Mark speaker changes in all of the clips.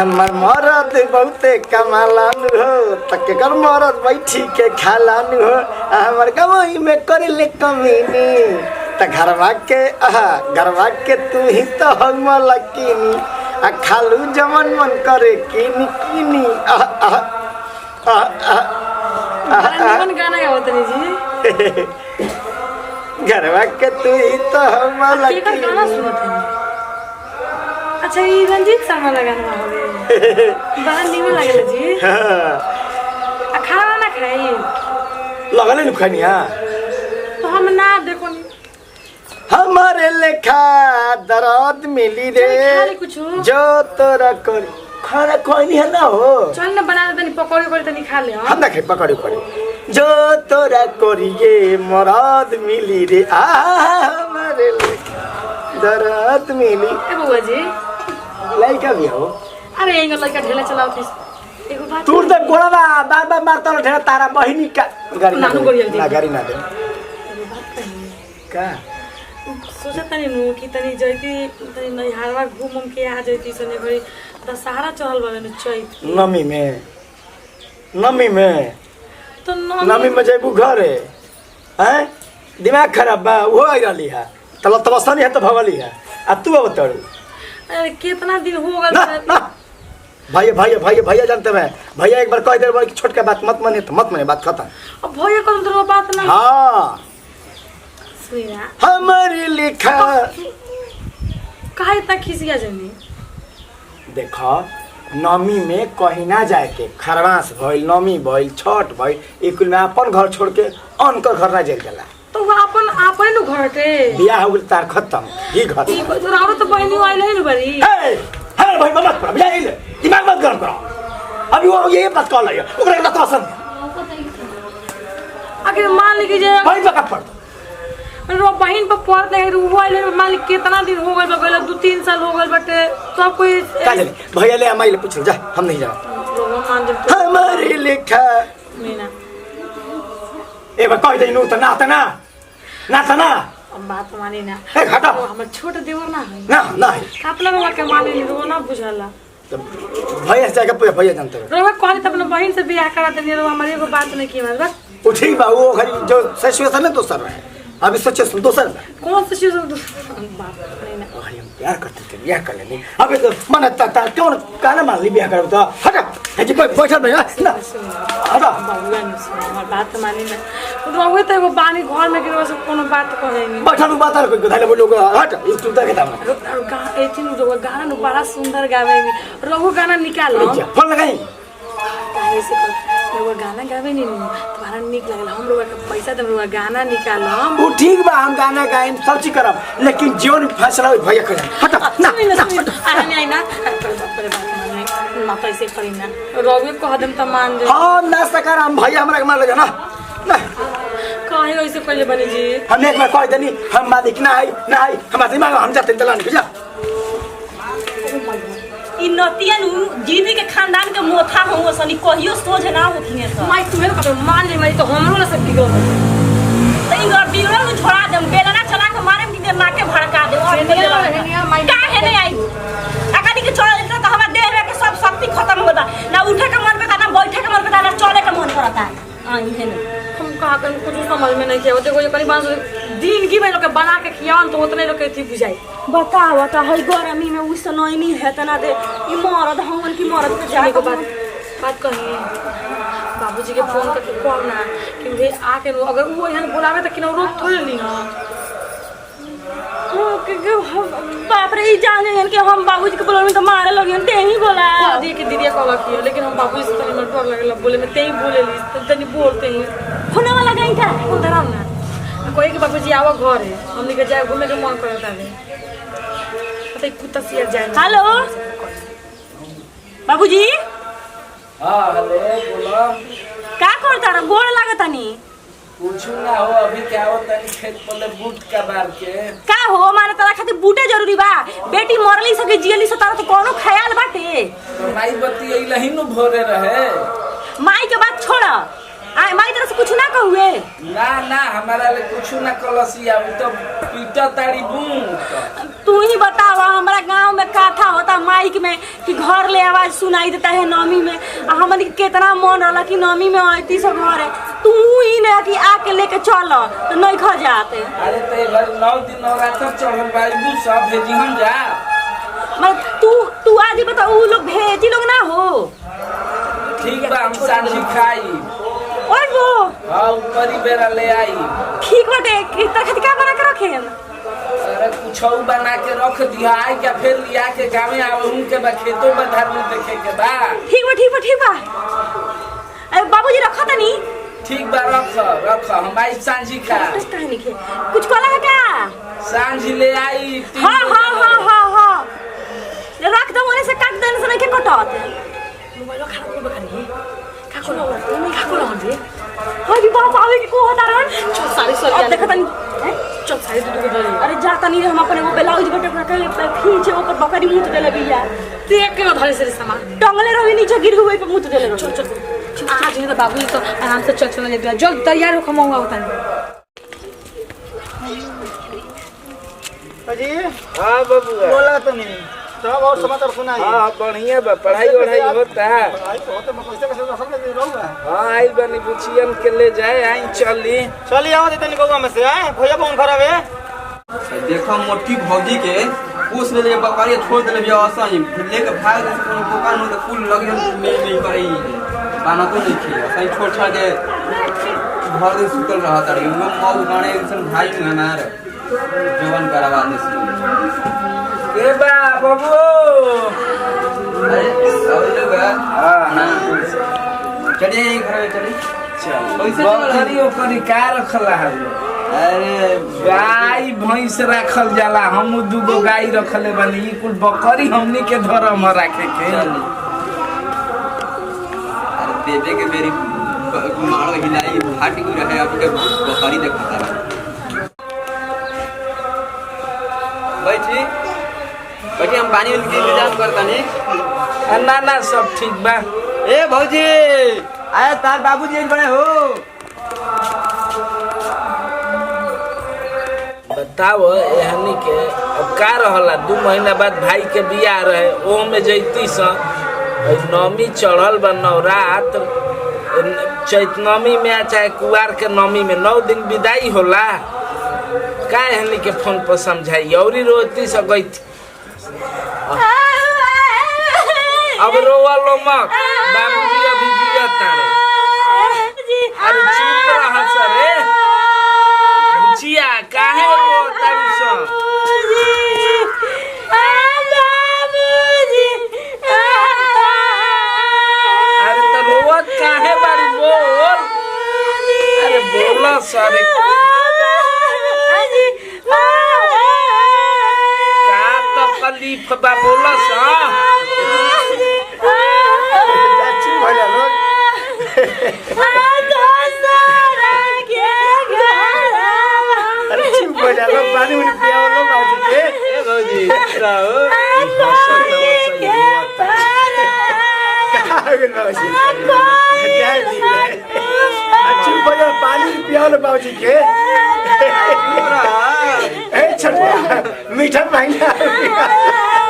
Speaker 1: हमर मरद बहुते कमालान हो तके कर मरद बैठी के खालान हो हमर कमाई में कर ले कमीनी त घरवा के तू ही तो हम लकीनी आ खालू जमन मन करे किनी किनी
Speaker 2: कौन गाना गावत नहीं जी?
Speaker 1: घरवा के तू ही तो हम
Speaker 2: केकर गाना
Speaker 1: लकीनी।
Speaker 2: सुनत है? अच्छा ये रंजीत शर्मा लगाना होले बड़ा नीमन लागल जी।
Speaker 1: हाँ,
Speaker 2: आ खाना ना खाई
Speaker 1: लगले नु खनिया
Speaker 2: तो हम ना देखो नहीं
Speaker 1: हमारे लेखा दर्द मिली रे
Speaker 2: चल खा ले कुछ
Speaker 1: जो तोरा कर खाना कोई नहीं है ना हो
Speaker 2: चल ना बना दे तनी पकौड़ी पकौड़ी तनी खा ले
Speaker 1: हम ना खाए पकड़ी पड़ी जो तोरा करिए मराद मिली रे हमारे लेखा दर्द मिली
Speaker 2: ए बुआ जी
Speaker 1: लड़का भी हो
Speaker 2: अरे एंगल लड़का ढेला चलाओ थे एगो बात
Speaker 1: तू तो गोड़ा बार बार मारता रहे तारा बहिनी का गाड़ी
Speaker 2: नानू गोड़िया दे।
Speaker 1: ना गाड़ी ना दे
Speaker 2: एगो बात कही
Speaker 1: का
Speaker 2: सोचा तनी नु कि तनी जैती तनी नैहारवा घूम घूम के आ जैती सने घरी दशहरा चढ़ल बावे न चैत
Speaker 1: नमी में
Speaker 2: तो
Speaker 1: नमी में जेबू घरे हैं दिमाग खराब बा वो आई रही है तब तबस्ता नहीं है तो भगली है आ तू अब तड़ू
Speaker 2: अरे कितना दिन हो गए
Speaker 1: ना ना भैया जानते हैं भैया एक बार कह दे कि छोट के बात मत माने तो मत माने बात खत्म
Speaker 2: अब भैया कौन तो बात ना
Speaker 1: हाँ
Speaker 2: सुना
Speaker 1: हमारी लिखा
Speaker 2: काहे इतना खिसिया जनी
Speaker 1: देखो नमी में कहीं ना जाए के खरवास भइल नमी भइल छठ भइल एक में अपन घर छोड़ के अनकर घर ना जाइल जाला
Speaker 2: तो वो अपन आपन नु घर टे
Speaker 1: बियाह हो गेल तार खत्म ही घर
Speaker 2: ई रारो तो बहनी आइले है नु बरी
Speaker 1: हे भाई मत करो बियाह ले दिमाग मत गरम करो अभी वो ये बात कह रही है ओकरा के पसंद
Speaker 2: अगर मान ली कि जे
Speaker 1: भाई बका पड़
Speaker 2: रो बहन पर पड़ दे वो आइले मान ली कितना दिन हो गए बगल 2-3 साल हो गए बटे सब कोई
Speaker 1: का ले भैया ले हमारे पूछ जा हम नहीं जा
Speaker 2: रोवा मान जब
Speaker 1: हमारी लिखा
Speaker 2: मीना
Speaker 1: ए बा कह दे नु त ना
Speaker 2: अब बात मानी ना
Speaker 1: ए घटा
Speaker 2: वो हमर छोट देवर ना है
Speaker 1: ना ना
Speaker 2: अपना रोवा के माने ली रोवा ना बुझाला
Speaker 1: भैया से जाके पूछे भैया जानते हो
Speaker 2: रोवा कहले त अपना बहन से बियाह करा देनी रोवा हमारी एगो बात नहीं की बस
Speaker 1: वो ठीक बा वो घरी जो सिचुएशन है दोसर है अभी सोचे दोसर है
Speaker 2: कौन सी चीज बात नहीं ना
Speaker 1: भाई हम प्यार करते थे ब्याह कर लेंगे अबे तो मन क्यों काना मान ली ब्याह कर तो हटा है जी कोई बैठा नहीं है ना हटा
Speaker 2: बाबूआ ने सुना हमार बात मानी ना रोवे तो एगो बानी घर में गिरवा से कोनो बात कहे नहीं
Speaker 1: बैठा नु बात कोई धाले बोलो हट इस तू तक था
Speaker 2: एथिन रोवा गाना नु बड़ा सुंदर गावे में रोवा गाना निकाल लो
Speaker 1: फोन लगाई
Speaker 2: काहे से रोवा गाना गावे नहीं तुम्हारा निक लागल हम रोवा के पैसा दे रोवा गाना निकाल
Speaker 1: वो ठीक बा हम गाना गाएं सब चीज करब लेकिन जीवन फैसला भैया कर हटा ना
Speaker 2: अरे नहीं ना पर बात माने ना तो ऐसे करी ना रोवे को हदम त मान दे
Speaker 1: हां ना सकर हम भैया हमरा के मार लगे ना
Speaker 2: काहे ऐसे पहले बनी जी
Speaker 1: हम एक बार कह देनी हम मालिक ना है हमारे दिमाग हम जाते दलान जा
Speaker 3: इ नतिया नु जीवी के खानदान के मोथा हो सनी कहियो सोझ ना होथिए त
Speaker 2: माई तुम्हें कतो मान ले माई तो हमरो ना सब बिगड़
Speaker 3: त इ बिगड़ल नु छोड़ा देम बेलना चला के मारे में दे नाके भड़का दे और काहे नहीं आई अकादी के छोड़ा देता तो हमार देह में के सब शक्ति खत्म हो जा ना उठे के मन करता ना बैठे के मन करता ना चले के मन करता आई है ना
Speaker 2: हम कहा कर कुछ समझ में नहीं किया देखो ये करीब दिन की भाई लोग के बना के खियान तो उतने लोग के थी बुझाई
Speaker 3: बता हई गरमी में उस नैनी है तना दे इ मरद हमन की मरद के जाए
Speaker 2: को बात कही बाबूजी के फोन करके कहना कि वे आके अगर वो यहाँ बुलावे तो कि रोक थोड़े ली ना
Speaker 3: बाप रे इ जाने कि हम बाबूजी के बोलने तो मारे लगे ते ही बोला
Speaker 2: दी के दीदिया कहला कि लेकिन हम बाबूजी से तनी डर लगला बोले में ते ही बोले ली तनी बोलते ही
Speaker 3: फोन वाला गई था
Speaker 2: उधर हम ना कोई के बाबूजी आवा घर है हमनी के जाए घूमे के मन करता है पता कुत्ता सिया जाए
Speaker 3: हेलो बाबूजी
Speaker 4: हाँ हेलो बोलो
Speaker 3: का करता रे गोड़ लागत नी
Speaker 4: कुछ ना हो अभी क्या होता है खेत पले बूट का बार के
Speaker 3: का हो माने तोरा खातिर बूटे जरूरी बा बेटी मरली सके जियली स तारा तो कोनो ख्याल बाटे
Speaker 4: तो माई बत्ती अइला ही नु भोरे रहे
Speaker 3: माई के बात छोड़ आ माई तरफ से कुछ ना कहुए
Speaker 4: ना ना हमारा ले कुछ ना कलसिया तो पीटा तारी बूम
Speaker 3: तू ही बतावा हमारा गांव में कथा होता माइक में कि घर ले आवाज सुनाई देता है नौमी में हमन के कितना मन रहला कि नौमी में आती सब घर है तू ही ना कि आके लेके चल तो नहीं खा जाते
Speaker 4: अरे ते घर 9 दिन नवरात्र चढ़ल बाबू सब भेजी हम जा
Speaker 3: मतलब तू आज ही बता उ लोग भेजी लोग ना हो
Speaker 4: ठीक बा हम सांझी खाई
Speaker 3: और वो
Speaker 4: हां ऊपरी बेरा ले आई
Speaker 3: ठीक बाटे कि तखत का बना के रखे हम
Speaker 4: अरे कुछ बना के रख दिया आई क्या फिर लिया के गावे आवे उनके बा खेतों में धर्म देखे के बा
Speaker 3: ठीक बा अरे बाबूजी रखा था नहीं
Speaker 4: ठीक बा रख हम आई सांझी खा
Speaker 3: कुछ कहला है क्या
Speaker 4: सांझी ले आई
Speaker 3: हाँ रख दो मोने से काट देने से नहीं के कटत मोबाइल खराब हो बखनी का को लगे अरे बाप आवे की को होता रन चल सारे सर अब देखत नहीं चल सारे दूध के अरे जाता नहीं हम अपने वो ब्लाउज बटे के खींचे ऊपर बकरी मुंह देले बिया देख के धरे से सामान टंगले रही नीचे गिर हुए पे मुंह देले चल आज नहीं तो बाबू तो आराम से चल ले दिया जो तैयार हो खमाऊंगा होता
Speaker 1: अजी
Speaker 4: हां बबुआ
Speaker 1: बोला तो नहीं सब और समाचार सुनाई
Speaker 4: हां बढ़िया बा पढ़ाई होता है
Speaker 1: पढ़ाई तो होते मैं कैसे सब में रहूंगा
Speaker 4: हां आई बनी बुचियन के ले जाए आई
Speaker 1: चली आवा देतनी गौवा में से आए भैया फोन करावे
Speaker 5: देखो मोटी भौजी के पूछ ले बकरिया छोड़ देले बिया असई लेके भाग दे कोनो दुकान में तो फूल लगे में करई बाना तो नहीं खी असई छोड़ छाड़ के घर में सुतल रहा तारी वो मौ गाने इंसान भाई में हमारे जवान करवा दे
Speaker 4: ए बा बाबू
Speaker 5: अरे सब लोग
Speaker 4: हां
Speaker 5: चलिए घर में चलिए
Speaker 4: चल
Speaker 5: पैसे
Speaker 4: बकरियों करी का रखला है
Speaker 5: अरे
Speaker 4: गाय भैंस रखल जाला हम दूगो गाय रखले बनी कुल बकरी हमनी के धर्म रखे के
Speaker 5: अरे देवे के मेरी मारो हिलाई फाटी को रहे अब के बकरी देखता है बैठी हम पानी के इंतजाम करता नहीं
Speaker 4: ना सब ठीक बा
Speaker 5: ए भौजी आया तार बाबूजी एक बड़े हो
Speaker 4: बताओ एहनी के अब का रहला 2 महीना बाद भाई के बियाह रहे ओ में जैती स नवमी चढ़ल बा नवरात चैत नवमी में चाहे कुवार के नवमी में 9 दिन विदाई होला का एहनी के फोन पर समझाई औरी रोती स गई अब रोवलो मत बाबूजी अभी जियत तारे अरे चुप रह सरे बुचिया काहे रो तारू स अरे तो रोवत काहे बारी बोल अरे बोला सरे का तकलीफ बा बोला सा
Speaker 1: चाची भैया लोग अरे चुप हो जा लो पानी में पिया लो बाबू के
Speaker 5: ए भौजी रहो
Speaker 1: चुप हो जा पानी में पिया लो बाबू के छोटा मीठा पानी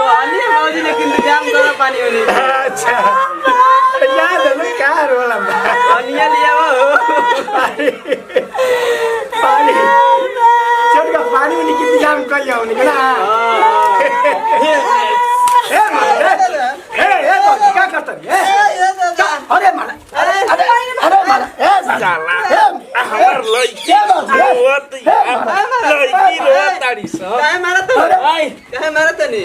Speaker 5: पानी भौजी लेकिन इंतजाम करो पानी वाली
Speaker 1: अच्छा याद है क्या रोला
Speaker 5: पानी लिया वो
Speaker 1: पानी चल का पानी में इंतजाम कर जाओ निकला बाबू क्या करता है अरे मारा अरे मारा
Speaker 4: साला हमर लइकी रोवत लइकी रोवत तारी स
Speaker 5: काहे मारा तो काहे मारा तनी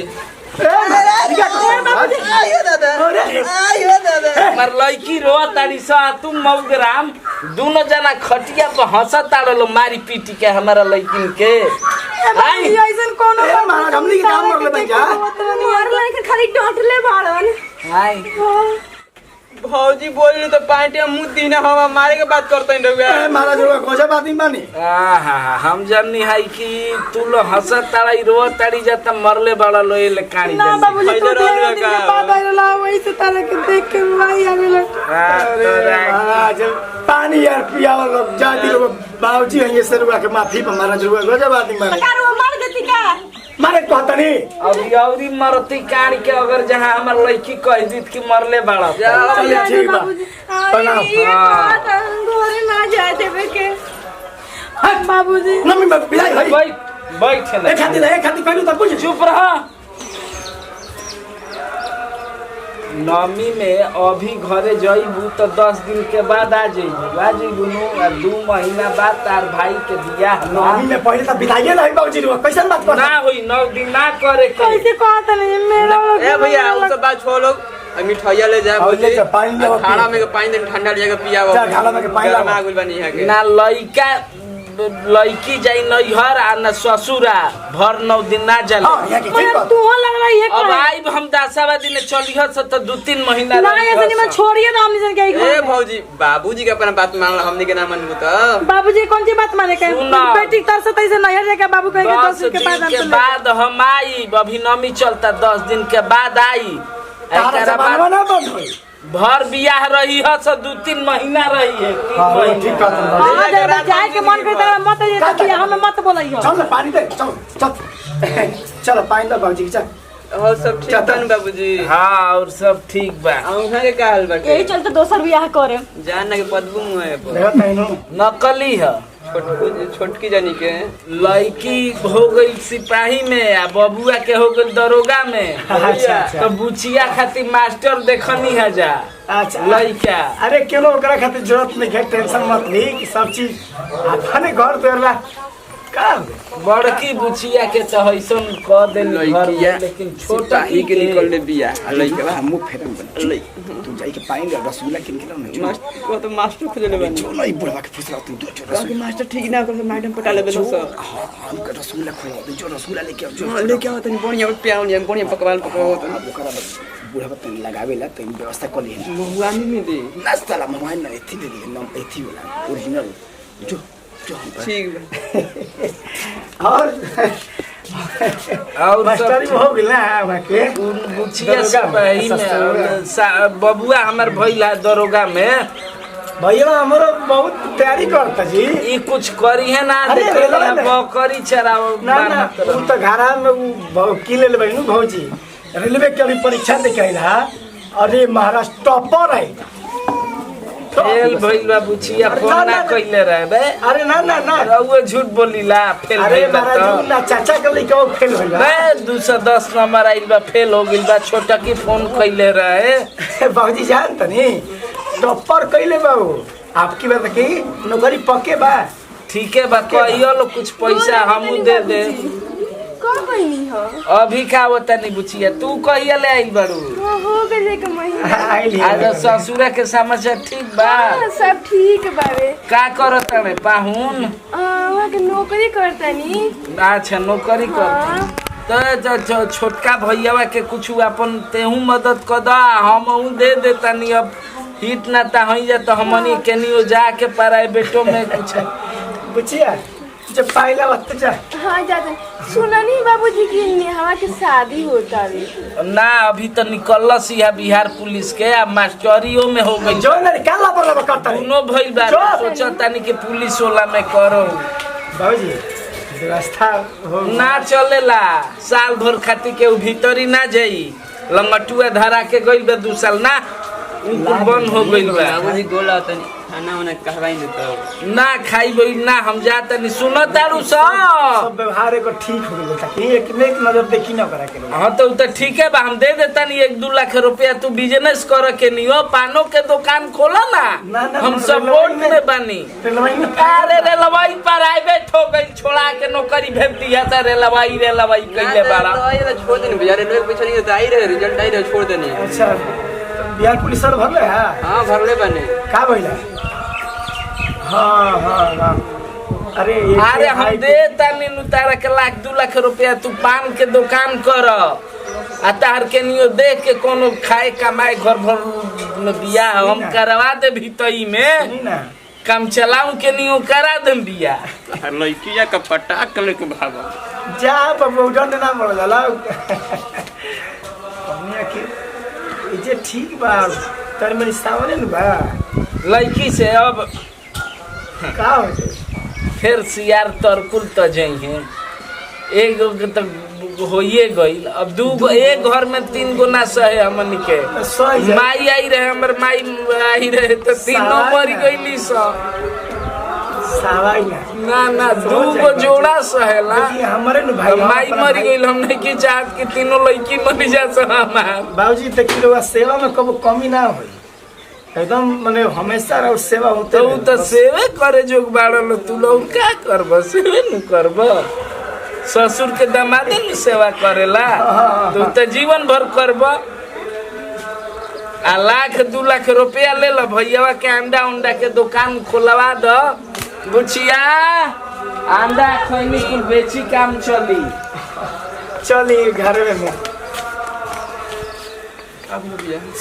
Speaker 4: हमर लइकी रोवत तारी स तुम मौगराम दोनों जना खटिया पर हंसत ताड़लो मारी पीटी के हमारा लइकिन के आई
Speaker 3: ऐसन कोनो
Speaker 1: महाराज हमनी के काम कर ले भाई जा
Speaker 3: मार लेके खाली डांटले बाड़न
Speaker 4: आई
Speaker 5: भौजी बोली तो पांटिया मुंह दीना हवा मारे के बात करते हैं रहुआ
Speaker 1: महाराज लोग कोसा बात नहीं मानी
Speaker 4: हम जाननी है कि तू लो हंसत ताड़ी रोवत ताड़ी जाता मरले बड़ा लो ये कहानी
Speaker 3: ना बाबूजी तू
Speaker 5: पहले रहने
Speaker 3: दे बात आइला वही से तारे के देख के माई आवेला
Speaker 1: महाराज पानी यार पियाओ लोग जा दी लोग बाबूजी ये सरुआ के माफी पर मारा जरूर गजब आदमी मारे
Speaker 3: कार वो मार देती का
Speaker 1: मारे कहता नहीं
Speaker 4: अभी औरी मरती कान के अगर जहाँ हमार लड़की कह दी कि मरले बाड़ा
Speaker 1: चलिए ठीक बा प्रणाम
Speaker 3: घरे ना जाए देवे के बाबूजी
Speaker 1: नमी में बिलाई भाई
Speaker 4: बैठ
Speaker 1: एक खाती कहलू तब कुछ
Speaker 4: चुप रह नमी में अभी घरे जइबू तो 10 दिन के बाद आ जइबू नु 2 महीना बाद तार भाई के बियाह
Speaker 1: नमी में पहले तो बिताइए ना बाबूजी रो कैसे बात कर
Speaker 4: ना होई 9 दिन ना करे के
Speaker 2: कैसे कहता नहीं मेरा
Speaker 5: ए भैया वो सब बात छोड़ लोग मिठाइया ले जा
Speaker 1: ले के पानी ले
Speaker 5: खाना में के पानी दे ठंडा ले जा पिया
Speaker 1: जा खाना में के पानी ला
Speaker 5: मागुल बनी है के
Speaker 4: ना लड़की जाई नैहर आ ना ससुरा भर 9 दिन ना जाला
Speaker 1: हां यहां की ठीक
Speaker 2: मैं
Speaker 1: बात
Speaker 2: तू लग रहा है
Speaker 4: अब आइब हम 10वां दिन चलिह से तो 2-3 महीना
Speaker 2: ना ऐसे नहीं मैं छोड़िए ना हमने जन के
Speaker 5: ए भौजी बाबूजी के अपना बात मान हमनी के ना मानबू त
Speaker 2: बाबूजी कौन सी बात माने के
Speaker 4: सुना।
Speaker 2: बेटी तर से तैसे नहर जाके बाबू कहेंगे 10 दिन के बाद
Speaker 4: 10 दिन के बाद हम आई अभी नमी चलता 10 दिन के बाद आई
Speaker 1: तारा
Speaker 4: एकरा
Speaker 1: जमाना
Speaker 4: बाद
Speaker 1: ना बंद होई
Speaker 4: भर बियाह रही है से 2-3 महीना रही है 3
Speaker 1: हां
Speaker 4: महीना
Speaker 1: ठीक बात है
Speaker 2: हां जब जाए के मन करता है मत ये तक हमें मत बोलियो
Speaker 1: चल ना पानी दे चल चलो पानी दे बाबूजी चल
Speaker 5: और सब ठीक बन बाबूजी
Speaker 4: हाँ और सब ठीक बा
Speaker 5: औंधा के का हाल बा
Speaker 3: यही चलते दोसर बियाह करे
Speaker 5: जान ना के पदबू मुए
Speaker 1: देखो तैनो
Speaker 4: नकली है
Speaker 5: छोटकी जानी के
Speaker 4: लड़की हो गई सिपाही में आ बबुआ के हो गई दरोगा में
Speaker 1: अच्छा
Speaker 4: तो बुचिया खातिर मास्टर देखनी है जा
Speaker 1: अच्छा
Speaker 4: लड़का
Speaker 1: अरे केनो ओकरा खातिर जरूरत नहीं है टेंशन मत ली कि सब चीज अपने घर तोरला का
Speaker 4: बड़की बुचिया के तो हैसन क देल घर
Speaker 5: लड़किया
Speaker 4: में, लेकिन छोटा
Speaker 5: ही के निकल ले बिया लइका
Speaker 1: हमू फेरम बन
Speaker 5: लइ
Speaker 1: तू जाई के पानी ले रसगुल्ला किन के ना
Speaker 5: मास्टर को तो मास्टर खोजले बन
Speaker 1: जो नहीं बुढ़वा के फुसला तू दो जो
Speaker 5: कहा कि मास्टर ठीक ना कर मैडम पटा ले बेलो सर
Speaker 1: हम का रसगुल्ला खोया दे जो रसगुल्ला लेके आओ जो
Speaker 5: लेके आओ तनी बढ़िया प्याव नहीं बढ़िया पकवान पकाओ तो
Speaker 1: ओकरा बुढ़वा तन लगावेला तन व्यवस्था कर ली
Speaker 5: मुआनी में दे
Speaker 1: नाश्ता ला मोबाइल ना एथी दे दी नाम एथी वाला ओरिजिनल जो जो
Speaker 5: ठीक
Speaker 1: और
Speaker 4: और
Speaker 1: मास्टरी
Speaker 4: सब
Speaker 1: हो गेल ना बाके
Speaker 4: बुचिया सिपाही में बबुआ हमर भइला दरोगा में
Speaker 1: भैया हमरो बहुत तैयारी करता जी
Speaker 4: ई कुछ करी है ना
Speaker 1: अरे
Speaker 4: देखो
Speaker 1: रेलवे
Speaker 4: ना
Speaker 1: में।
Speaker 4: बकरी चराओ
Speaker 1: ना ना उ तो घरा में उ की ले लेबै नु भौजी रेलवे के अभी परीक्षा दे के आइला अरे महाराष्ट्र टॉपर है
Speaker 4: फेल भइल बा बुचिया
Speaker 1: अरे
Speaker 4: फोन
Speaker 1: ना,
Speaker 4: ना
Speaker 1: ना,
Speaker 4: कइले रहे बे
Speaker 1: अरे ना ना ना
Speaker 4: रउए झूठ बोलीला फेल
Speaker 1: अरे
Speaker 4: भइल बा
Speaker 1: महाराज
Speaker 4: तो
Speaker 1: ना चाचा के लइका फेल होइला
Speaker 4: बे 210 नंबर आइल बा फेल हो गइल बा छोटा की फोन कइले रहे
Speaker 1: भौजी जान तनी टॉपर कइले बाबू आपकी बात की नौकरी पक्के बा
Speaker 4: ठीक है बा कहियो लो कुछ पैसा हमू दे दे
Speaker 3: का बहिनी हो
Speaker 4: अभी का होता नहीं बुचिया तू कहिया ले आइल बारू
Speaker 3: हो गए के महीना
Speaker 1: आइल
Speaker 4: आज ससुरा के समाचार ठीक बा
Speaker 3: सब ठीक बावे
Speaker 4: का करत रे पाहुन
Speaker 3: वहाँ के नौकरी करतनी
Speaker 4: अच्छा नौकरी कर तो छोटका भैया के कुछ अपन तेहू मदद कर दा हम दे देतानी अब हित ना ता हई जा तो हमनी केनियो जाके प्राइवेटो में कुछ
Speaker 1: बुचिया जब पाइला वक्त जा
Speaker 3: हाँ जाते सुननी बाबूजी की नेहा के शादी होता है
Speaker 4: ना अभी तो निकलस ही बिहार पुलिस के अब मास्टरियो में हो गई
Speaker 1: जो ना काला पर करता नहीं
Speaker 4: दोनों भइल बा
Speaker 1: जो।
Speaker 4: सोचतानी कि पुलिस वाला में करो
Speaker 1: भौजी व्यवस्था हो
Speaker 4: ना चलेला साल भर खातिर के भीतर ही ना जाई लंगटुआ धरा के गइल बा 2 साल ना बंद हो गइल बा
Speaker 5: बाबूजी गोला तनी खाना वाना कहवाई देता
Speaker 4: ना खाई बई ना हम जाता नहीं सुनो तारू सब
Speaker 1: सब व्यवहार को ठीक हो गया कि एक नजर देखी ना करा के
Speaker 4: हाँ तो ठीक है बा हम दे देता नहीं 1-2 लाख रुपया तू बिजनेस कर के नहीं हो पानो के दुकान खोला ना
Speaker 1: ना,
Speaker 4: हम
Speaker 1: हम
Speaker 4: सपोर्ट
Speaker 1: रेलवे
Speaker 4: में बनी
Speaker 1: रेलवे में
Speaker 4: अरे रेलवाई प्राइवेट हो गई छोड़ा के नौकरी भेज दिया था रेलवाई कइले बारा
Speaker 5: छोड़ देनी भैया रेलवे के पीछे नहीं तो आई रहे रिजल्ट आई रहे छोड़ देनी
Speaker 1: अच्छा बिहार पुलिस सर भरले है
Speaker 5: हाँ भरले बने
Speaker 1: का भइला हाँ अरे
Speaker 4: अरे हम दे तानी नु तारा के 1-2 लाख रुपया तू पान के दुकान कर आ तार के नियो देख के कोनो खाए कमाए घर भर में बिया हम करवा दे भीतई में
Speaker 1: नहीं ना
Speaker 4: काम चलाऊ के नियो करा देम बिया
Speaker 5: लड़किया का पटाक कर के भागा
Speaker 1: जा बाबू डंड ना मर जाला हमने के जे ठीक बा तर मेरी सामने न बा
Speaker 4: लड़की से अब
Speaker 1: का हो जाए
Speaker 4: फिर सियार तरकुल त जइहे एगो के तो होइए गइल अब दू गो एक घर में 3 गो ना सहे हमन के
Speaker 1: सही है।
Speaker 4: माई आई रहे हमर माई आई रहे तो तीनों
Speaker 1: सारा
Speaker 4: मर
Speaker 1: ना।
Speaker 4: गइली सब
Speaker 1: सावाई ना
Speaker 4: ना दू गो जोड़ा सहेला
Speaker 1: लेकिन हमारे न भाई
Speaker 4: माई मर गइल हम नहीं की चाहत कि तीनों लड़की मर जा हमार
Speaker 1: बाबूजी देखी लोग सेवा में कबो कमी ना होई एकदम माने हमेशा रहो सेवा होते
Speaker 4: तो
Speaker 1: रहे।
Speaker 4: तो सेवे करे जोग बाड़ल तू लोग का करब सेवे न करब ससुर के दामादे न सेवा करेला तू तो जीवन भर करब आ 1,00,000 2,00,000 रुपया ले लो भैया के अंडा उंडा के दुकान खोलवा दो बुचिया अंडा खैनी कुल बेची काम चली
Speaker 1: चली घर में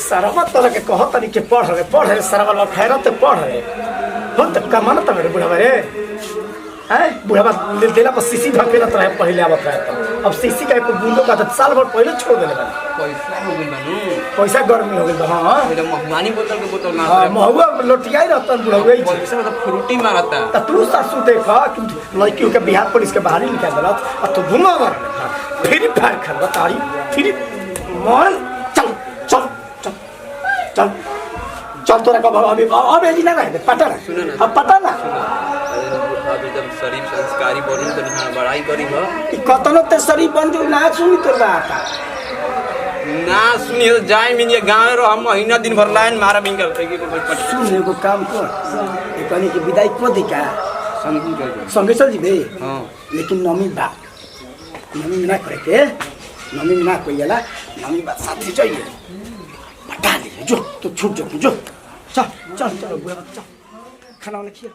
Speaker 1: सरवा तरह के कहो तनी के पढ़ रहे सरवा लोग खैरत पढ़ रहे हो तब का मन तब बुढ़ावा रे हैं बुढ़ावा देला पर सीसी धकेलत रहे पहले आवत रहे तो अब सीसी का एक बूंदो का तो साल भर पहले छोड़ देले बा
Speaker 5: पैसा हो गइल बानू
Speaker 1: पैसा गर्मी हो गइल हां
Speaker 5: मेरा महुआनी बोतल के बोतल ना
Speaker 1: हां महुआ लोटियाई रहतन बुढ़ावा ही
Speaker 5: पैसा मतलब फ्रूटी मारता
Speaker 1: त तू सासू देखा कि लड़की के बिहार पुलिस के बाहर ही निकाल देलत अब तू घुमा मार फिर फाड़ खा तारी फिर मन चल चल चल चल चल तोरा का अभी अब एजी ना रहे पता ना
Speaker 5: सुनो ना।
Speaker 1: अब पता ना
Speaker 5: अब एकदम शरीफ संस्कारी बनू तो निहार बड़ाई करी हो
Speaker 1: कि कतनो ते शरीफ बन जो ना सुनी तोर बात
Speaker 5: ना सुनी तो जाए मिनिए गांव रो हम महीना दिन भर लाइन मारा बिंगल
Speaker 1: सुन एगो काम कर ए कनी के विदाई को दिका
Speaker 5: संगी कर
Speaker 1: संगे चल जीबे
Speaker 5: हां
Speaker 1: लेकिन नमी बा नमी ना करे के नमी ना कोइला नमी बा साथी चाहिए बता ले जो तो छूट जा जो चल चल चल बुआ चल खाना वाला खिया